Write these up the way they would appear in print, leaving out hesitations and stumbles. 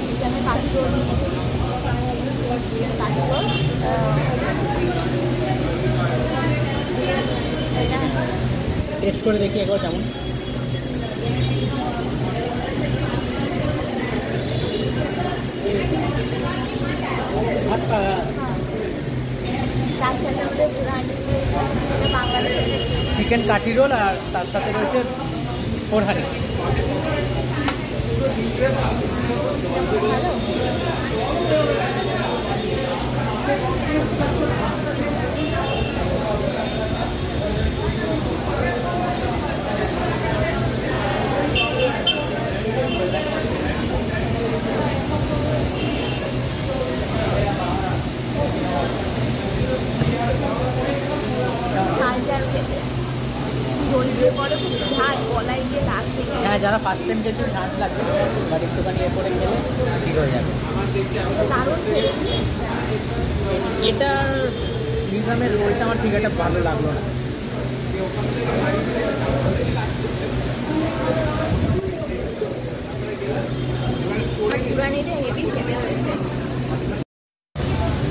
নিজামে কাঠি রোল নিয়েছি, চিকেন কাঠি রোল। টেস্ট করে দেখি একবার কেমন। চিকেন কাঠি রোল আর তার সাথে রয়েছে ফোরহানি। হ্যাঁ, যারা ফার্স্ট টাইম খেয়েছে ঝাঁজ লাগবে, বাট একটুখানি এ করে খেলে ঠিক হয়ে যাবে। এটার নিজামের রোলটা আমার ঠিক একটা ভালো লাগলো না।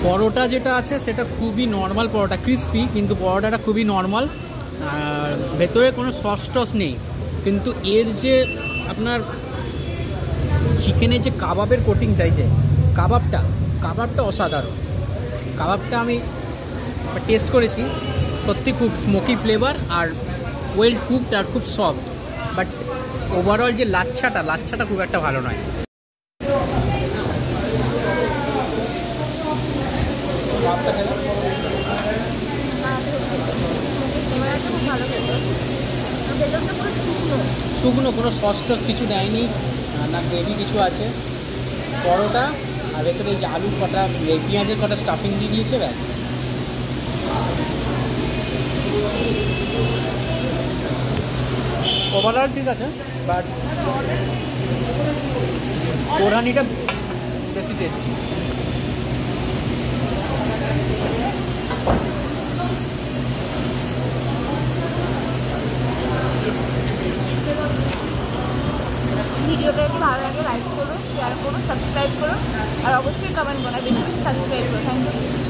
পরোটা যেটা আছে সেটা খুবই নর্মাল পরোটা, ক্রিস্পি, কিন্তু পরোটাটা খুবই নর্মাল আর ভেতরে কোনো সস টস নেই। কিন্তু এর যে আপনার চিকেনের যে কাবাবের কোটিংটাই, যে কাবাবটা অসাধারণ। কাবাবটা আমি টেস্ট করেছি, সত্যি খুব smoky flavour are well cooked আর খুব সফট। বাট ওভারঅল যে লাচ্ছাটা খুব একটা ভালো নয়। শুকনো, কোনো সস টস কিছু দেয়নি, না গ্রেভি কিছু আছে। পরোটা আর ভেতরে এই যে আলুর কটা, পেঁয়াজের কটা স্টাফিং দিয়ে দিয়েছে, ব্যাস। ওভারঅল ঠিক আছে, বাট ফোরহানিটা বেশি টেস্টি। ভিডিওটা যদি ভালো লাগে লাইক করো, শেয়ার করো, সাবস্ক্রাইব করো আর অবশ্যই কমেন্ট করো, বেশি বেশি সাবস্ক্রাইব করো। Thank you.